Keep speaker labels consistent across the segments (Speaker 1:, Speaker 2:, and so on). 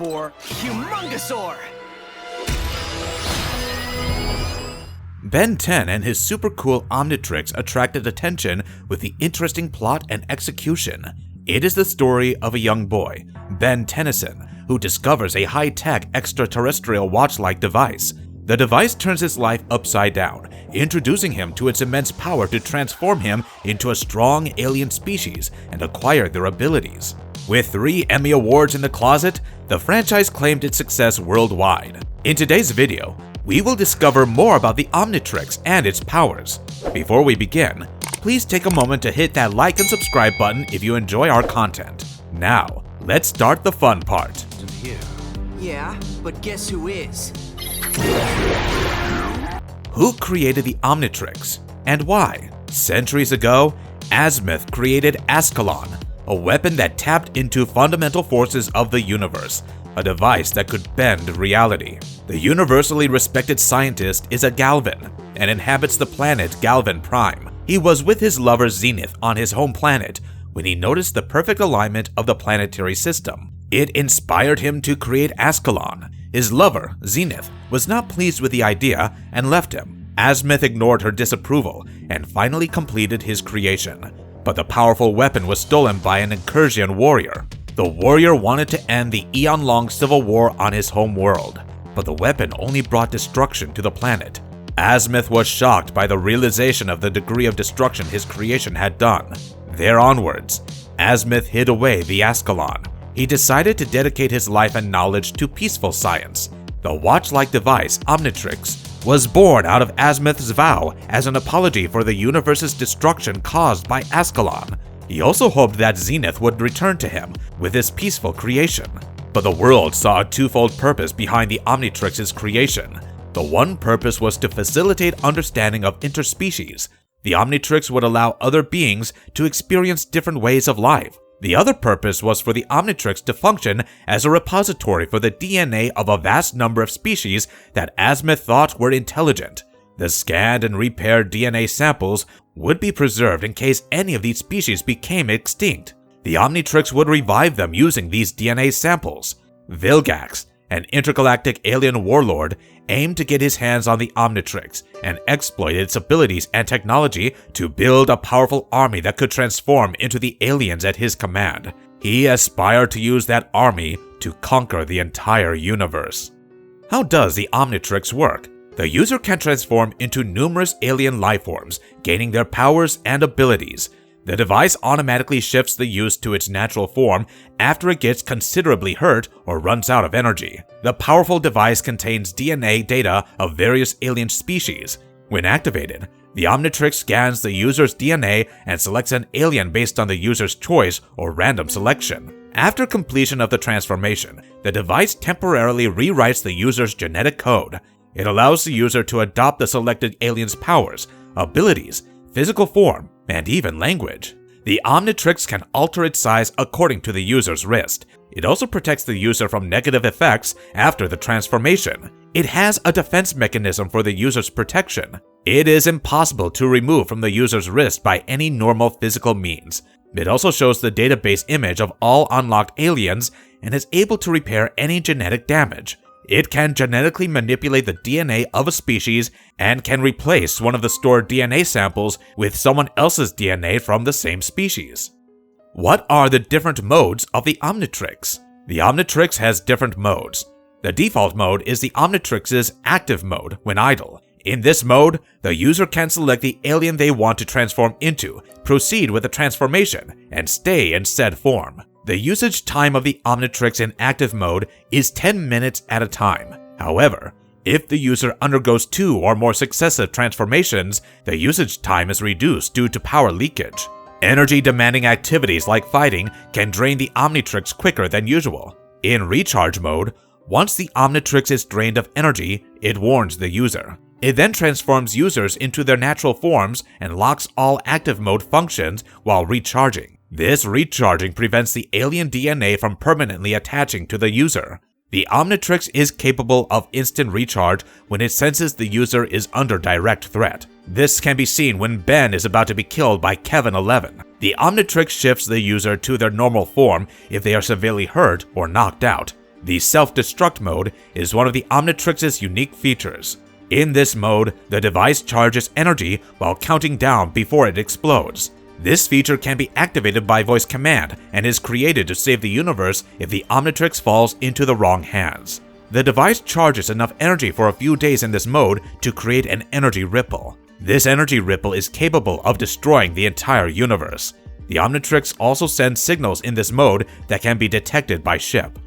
Speaker 1: for Humongosaur!
Speaker 2: Ben 10 and his super cool Omnitrix attracted attention with the interesting plot and execution. It is the story of a young boy, Ben Tennyson, who discovers a high-tech extraterrestrial watch-like device. The device turns his life upside down, introducing him to its immense power to transform him into a strong alien species and acquire their abilities. With 3 Emmy Awards in the closet, the franchise claimed its success worldwide. In today's video, we will discover more about the Omnitrix and its powers. Before we begin, please take a moment to hit that like and subscribe button if you enjoy our content. Now, let's start the fun part.
Speaker 1: Yeah, but guess who is?
Speaker 2: Who created the Omnitrix, and why? Centuries ago, Azimuth created Ascalon, a weapon that tapped into fundamental forces of the universe, a device that could bend reality. The universally respected scientist is a Galvan and inhabits the planet Galvan Prime. He was with his lover Zenith on his home planet when he noticed the perfect alignment of the planetary system. It inspired him to create Ascalon. His lover, Zenith, was not pleased with the idea and left him. Azimuth ignored her disapproval and finally completed his creation. But the powerful weapon was stolen by an Incursion warrior. The warrior wanted to end the eon-long civil war on his home world, but the weapon only brought destruction to the planet. Azimuth was shocked by the realization of the degree of destruction his creation had done. There onwards, Azimuth hid away the Ascalon. He decided to dedicate his life and knowledge to peaceful science. The watch-like device, Omnitrix, was born out of Azimuth's vow as an apology for the universe's destruction caused by Ascalon. He also hoped that Zenith would return to him with his peaceful creation. But the world saw a twofold purpose behind the Omnitrix's creation. The one purpose was to facilitate understanding of interspecies. The Omnitrix would allow other beings to experience different ways of life. The other purpose was for the Omnitrix to function as a repository for the DNA of a vast number of species that Azimuth thought were intelligent. The scanned and repaired DNA samples would be preserved in case any of these species became extinct. The Omnitrix would revive them using these DNA samples. Vilgax, an intergalactic alien warlord, aimed to get his hands on the Omnitrix and exploit its abilities and technology to build a powerful army that could transform into the aliens at his command. He aspired to use that army to conquer the entire universe. How does the Omnitrix work? The user can transform into numerous alien lifeforms, gaining their powers and abilities. The device automatically shifts the use to its natural form after it gets considerably hurt or runs out of energy. The powerful device contains DNA data of various alien species. When activated, the Omnitrix scans the user's DNA and selects an alien based on the user's choice or random selection. After completion of the transformation, the device temporarily rewrites the user's genetic code. It allows the user to adopt the selected alien's powers, abilities, physical form, and even language. The Omnitrix can alter its size according to the user's wrist. It also protects the user from negative effects after the transformation. It has a defense mechanism for the user's protection. It is impossible to remove from the user's wrist by any normal physical means. It also shows the database image of all unlocked aliens and is able to repair any genetic damage. It can genetically manipulate the DNA of a species and can replace one of the stored DNA samples with someone else's DNA from the same species. What are the different modes of the Omnitrix? The Omnitrix has different modes. The default mode is the Omnitrix's active mode when idle. In this mode, the user can select the alien they want to transform into, proceed with the transformation, and stay in said form. The usage time of the Omnitrix in active mode is 10 minutes at a time. However, if the user undergoes 2 or more successive transformations, the usage time is reduced due to power leakage. Energy-demanding activities like fighting can drain the Omnitrix quicker than usual. In recharge mode, once the Omnitrix is drained of energy, it warns the user. It then transforms users into their natural forms and locks all active mode functions while recharging. This recharging prevents the alien DNA from permanently attaching to the user. The Omnitrix is capable of instant recharge when it senses the user is under direct threat. This can be seen when Ben is about to be killed by Kevin 11. The Omnitrix shifts the user to their normal form if they are severely hurt or knocked out. The self-destruct mode is one of the Omnitrix's unique features. In this mode, the device charges energy while counting down before it explodes. This feature can be activated by voice command and is created to save the universe if the Omnitrix falls into the wrong hands. The device charges enough energy for a few days in this mode to create an energy ripple. This energy ripple is capable of destroying the entire universe. The Omnitrix also sends signals in this mode that can be detected by ship.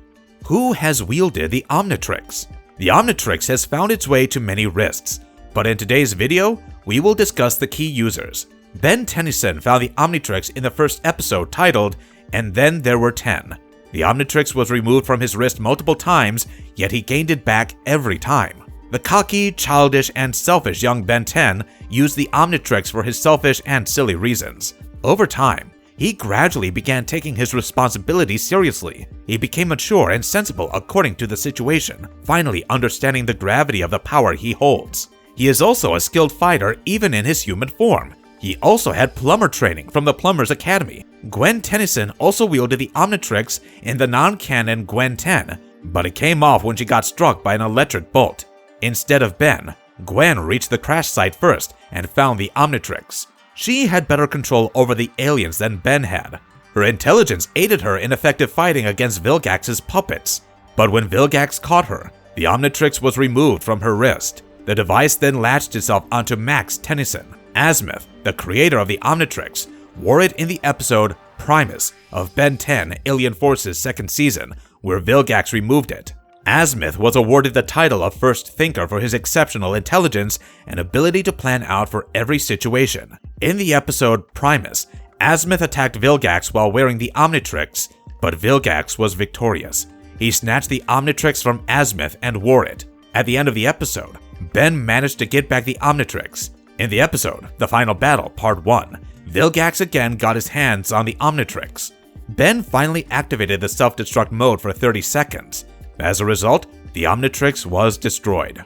Speaker 2: Who has wielded the Omnitrix? The Omnitrix has found its way to many wrists, but in today's video, we will discuss the key users. Ben Tennyson found the Omnitrix in the first episode titled, "And Then There Were 10. The Omnitrix was removed from his wrist multiple times, yet he gained it back every time. The cocky, childish, and selfish young Ben 10 used the Omnitrix for his selfish and silly reasons. Over time, he gradually began taking his responsibility seriously. He became mature and sensible according to the situation, finally understanding the gravity of the power he holds. He is also a skilled fighter even in his human form. He also had plumber training from the Plumbers Academy. Gwen Tennyson also wielded the Omnitrix in the non-canon Gwen 10, but it came off when she got struck by an electric bolt. Instead of Ben, Gwen reached the crash site first and found the Omnitrix. She had better control over the aliens than Ben had. Her intelligence aided her in effective fighting against Vilgax's puppets. But when Vilgax caught her, the Omnitrix was removed from her wrist. The device then latched itself onto Max Tennyson. Azimuth, the creator of the Omnitrix, wore it in the episode Primus of Ben 10 Alien Force's second season, where Vilgax removed it. Azimuth was awarded the title of First Thinker for his exceptional intelligence and ability to plan out for every situation. In the episode Primus, Azimuth attacked Vilgax while wearing the Omnitrix, but Vilgax was victorious. He snatched the Omnitrix from Azimuth and wore it. At the end of the episode, Ben managed to get back the Omnitrix. In the episode, The Final Battle, Part 1, Vilgax again got his hands on the Omnitrix. Ben finally activated the self-destruct mode for 30 seconds. As a result, the Omnitrix was destroyed.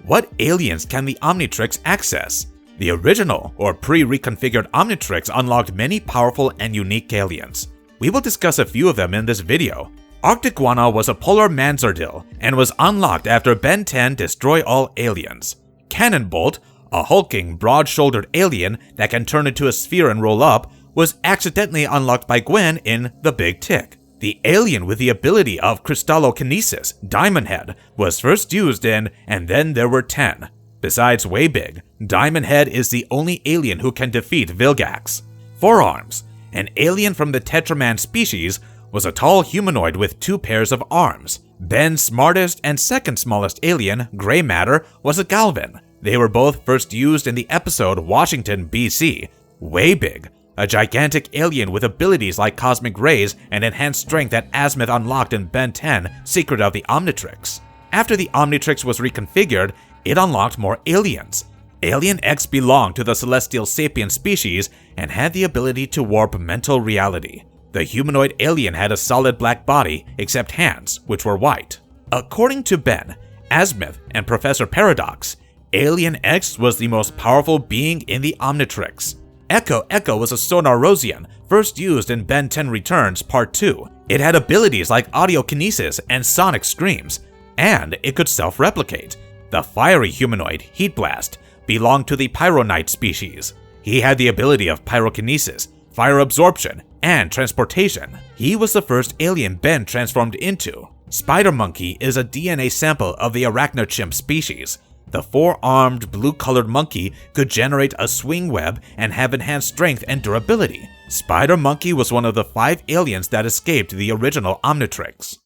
Speaker 2: What aliens can the Omnitrix access? The original, or pre-reconfigured Omnitrix unlocked many powerful and unique aliens. We will discuss a few of them in this video. Arctiguana was a polar Manzardil and was unlocked after Ben 10 Destroy All Aliens. Cannonbolt, a hulking, broad-shouldered alien that can turn into a sphere and roll up, was accidentally unlocked by Gwen in The Big Tick. The alien with the ability of crystallokinesis, Diamond Head, was first used in And Then There Were 10. Besides Waybig, Diamond Head is the only alien who can defeat Vilgax. Forearms, an alien from the Tetraman species, was a tall humanoid with 2 pairs of arms. Ben's smartest and second smallest alien, Gray Matter, was a Galvan. They were both first used in the episode Washington, BC. Waybig, a gigantic alien with abilities like cosmic rays and enhanced strength that Azimuth unlocked in Ben 10, Secret of the Omnitrix. After the Omnitrix was reconfigured, it unlocked more aliens. Alien X belonged to the celestial sapien species and had the ability to warp mental reality. The humanoid alien had a solid black body, except hands, which were white. According to Ben, Azimuth, and Professor Paradox, Alien X was the most powerful being in the Omnitrix. Echo was a Sonarosian, first used in Ben 10 Returns Part 2. It had abilities like audiokinesis and sonic screams, and it could self-replicate. The fiery humanoid, Heat Blast, belonged to the Pyronite species. He had the ability of pyrokinesis, fire absorption, and transportation. He was the first alien Ben transformed into. Spider Monkey is a DNA sample of the Arachnochimp species. The 4-armed, blue-colored monkey could generate a swing web and have enhanced strength and durability. Spider Monkey was one of the 5 aliens that escaped the original Omnitrix.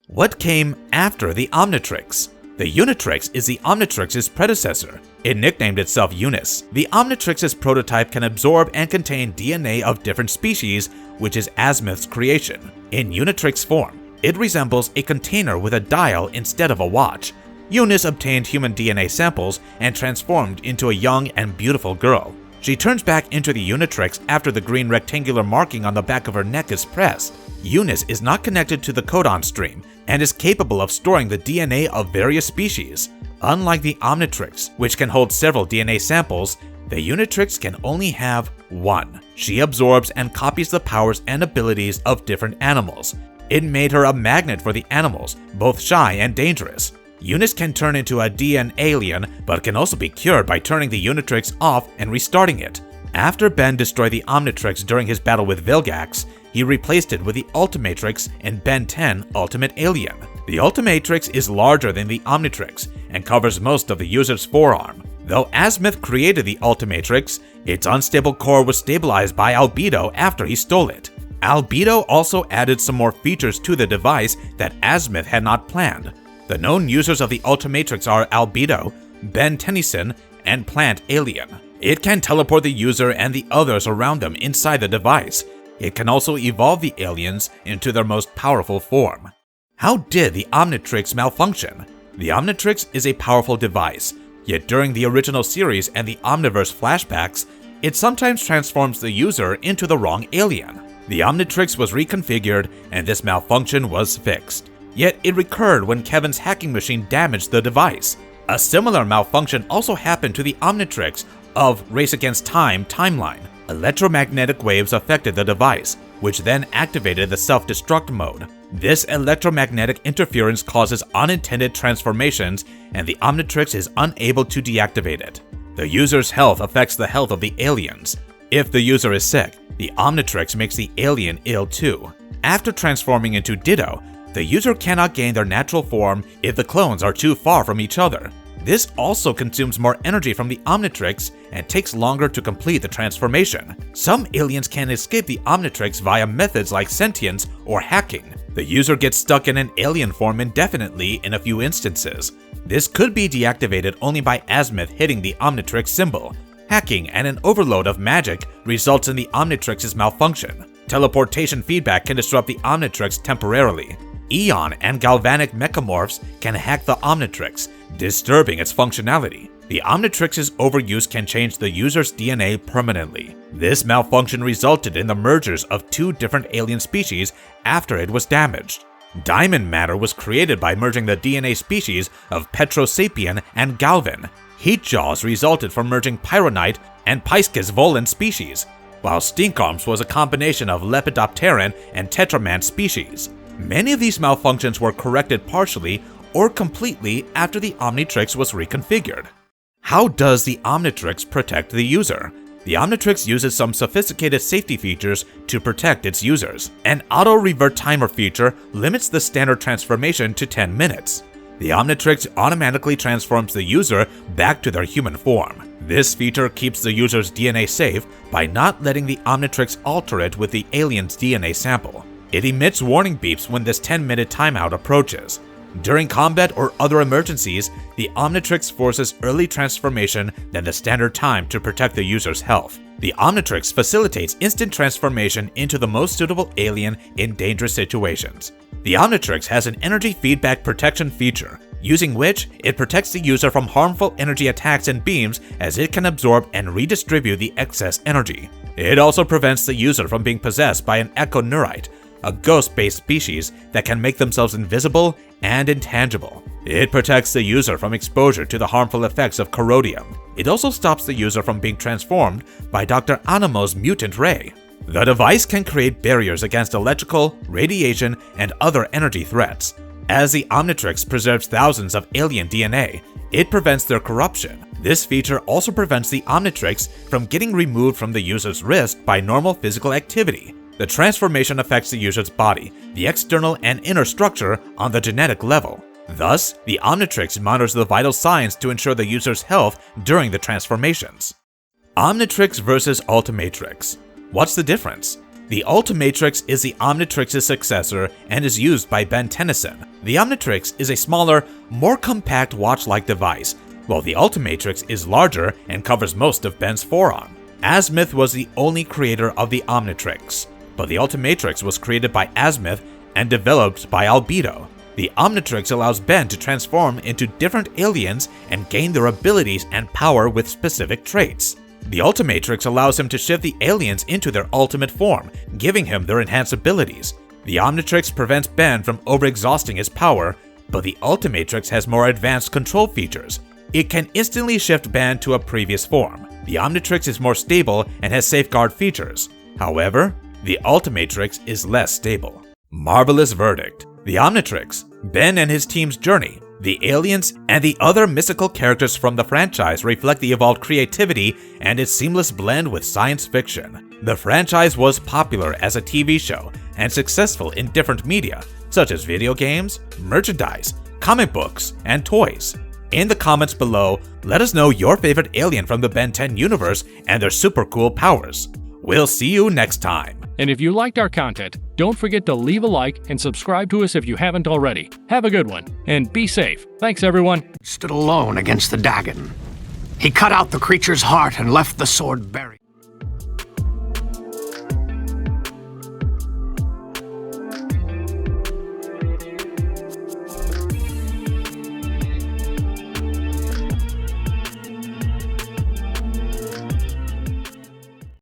Speaker 2: What came after the Omnitrix? The Unitrix is the Omnitrix's predecessor. It nicknamed itself Unis. The Omnitrix's prototype can absorb and contain DNA of different species, which is Azimuth's creation. In Unitrix form, it resembles a container with a dial instead of a watch. Unis obtained human DNA samples and transformed into a young and beautiful girl. She turns back into the Unitrix after the green rectangular marking on the back of her neck is pressed. Unis is not connected to the codon stream and is capable of storing the DNA of various species. Unlike the Omnitrix, which can hold several DNA samples, the Unitrix can only have one. She absorbs and copies the powers and abilities of different animals. It made her a magnet for the animals, both shy and dangerous. Eunice can turn into a DN alien, but can also be cured by turning the Unitrix off and restarting it. After Ben destroyed the Omnitrix during his battle with Vilgax, he replaced it with the Ultimatrix in Ben 10 Ultimate Alien. The Ultimatrix is larger than the Omnitrix and covers most of the user's forearm. Though Azimuth created the Ultimatrix, its unstable core was stabilized by Albedo after he stole it. Albedo also added some more features to the device that Azimuth had not planned. The known users of the Ultimatrix are Albedo, Ben Tennyson, and Plant Alien. It can teleport the user and the others around them inside the device. It can also evolve the aliens into their most powerful form. How did the Omnitrix malfunction? The Omnitrix is a powerful device, yet during the original series and the Omniverse flashbacks, it sometimes transforms the user into the wrong alien. The Omnitrix was reconfigured and this malfunction was fixed. Yet it recurred when Kevin's hacking machine damaged the device. A similar malfunction also happened to the Omnitrix of Race Against Time timeline. Electromagnetic waves affected the device, which then activated the self-destruct mode. This electromagnetic interference causes unintended transformations, and the Omnitrix is unable to deactivate it. The user's health affects the health of the aliens. If the user is sick, the Omnitrix makes the alien ill too. After transforming into Ditto, the user cannot gain their natural form if the clones are too far from each other. This also consumes more energy from the Omnitrix and takes longer to complete the transformation. Some aliens can escape the Omnitrix via methods like sentience or hacking. The user gets stuck in an alien form indefinitely in a few instances. This could be deactivated only by Azimuth hitting the Omnitrix symbol. Hacking and an overload of magic results in the Omnitrix's malfunction. Teleportation feedback can disrupt the Omnitrix temporarily. Eon and galvanic mechamorphs can hack the Omnitrix, disturbing its functionality. The Omnitrix's overuse can change the user's DNA permanently. This malfunction resulted in the mergers of two different alien species after it was damaged. Diamond matter was created by merging the DNA species of Petrosapien and Galvin. Heat jaws resulted from merging Pyronite and Pisces volan species, while Stinkarms was a combination of Lepidopteran and Tetraman species. Many of these malfunctions were corrected partially or completely after the Omnitrix was reconfigured. How does the Omnitrix protect the user? The Omnitrix uses some sophisticated safety features to protect its users. An auto-revert timer feature limits the standard transformation to 10 minutes. The Omnitrix automatically transforms the user back to their human form. This feature keeps the user's DNA safe by not letting the Omnitrix alter it with the alien's DNA sample. It emits warning beeps when this 10-minute timeout approaches. During combat or other emergencies, the Omnitrix forces early transformation than the standard time to protect the user's health. The Omnitrix facilitates instant transformation into the most suitable alien in dangerous situations. The Omnitrix has an energy feedback protection feature, using which it protects the user from harmful energy attacks and beams as it can absorb and redistribute the excess energy. It also prevents the user from being possessed by an echoneurite, a ghost-based species that can make themselves invisible and intangible. It protects the user from exposure to the harmful effects of corrodium. It also stops the user from being transformed by Dr. Anamo's mutant ray. The device can create barriers against electrical, radiation, and other energy threats. As the Omnitrix preserves thousands of alien DNA, it prevents their corruption. This feature also prevents the Omnitrix from getting removed from the user's wrist by normal physical activity. The transformation affects the user's body, the external and inner structure on the genetic level. Thus, the Omnitrix monitors the vital signs to ensure the user's health during the transformations. Omnitrix versus Ultimatrix. What's the difference? The Ultimatrix is the Omnitrix's successor and is used by Ben Tennyson. The Omnitrix is a smaller, more compact watch-like device, while the Ultimatrix is larger and covers most of Ben's forearm. Azimuth was the only creator of the Omnitrix, but the Ultimatrix was created by Azimuth and developed by Albedo. The Omnitrix allows Ben to transform into different aliens and gain their abilities and power with specific traits. The Ultimatrix allows him to shift the aliens into their ultimate form, giving him their enhanced abilities. The Omnitrix prevents Ben from overexhausting his power, but the Ultimatrix has more advanced control features. It can instantly shift Ben to a previous form. The Omnitrix is more stable and has safeguard features. However, the Ultimatrix is less stable. Marvelous verdict. The Omnitrix, Ben and his team's journey, the aliens, and the other mystical characters from the franchise reflect the evolved creativity and its seamless blend with science fiction. The franchise was popular as a TV show and successful in different media, such as video games, merchandise, comic books, and toys. In the comments below, let us know your favorite alien from the Ben 10 universe and their super cool powers. We'll see you next time.
Speaker 3: And if you liked our content, don't forget to leave a like and subscribe to us if you haven't already. Have a good one, and be safe. Thanks, everyone.
Speaker 4: Stood alone against the Dagon. He cut out the creature's heart and left the sword buried.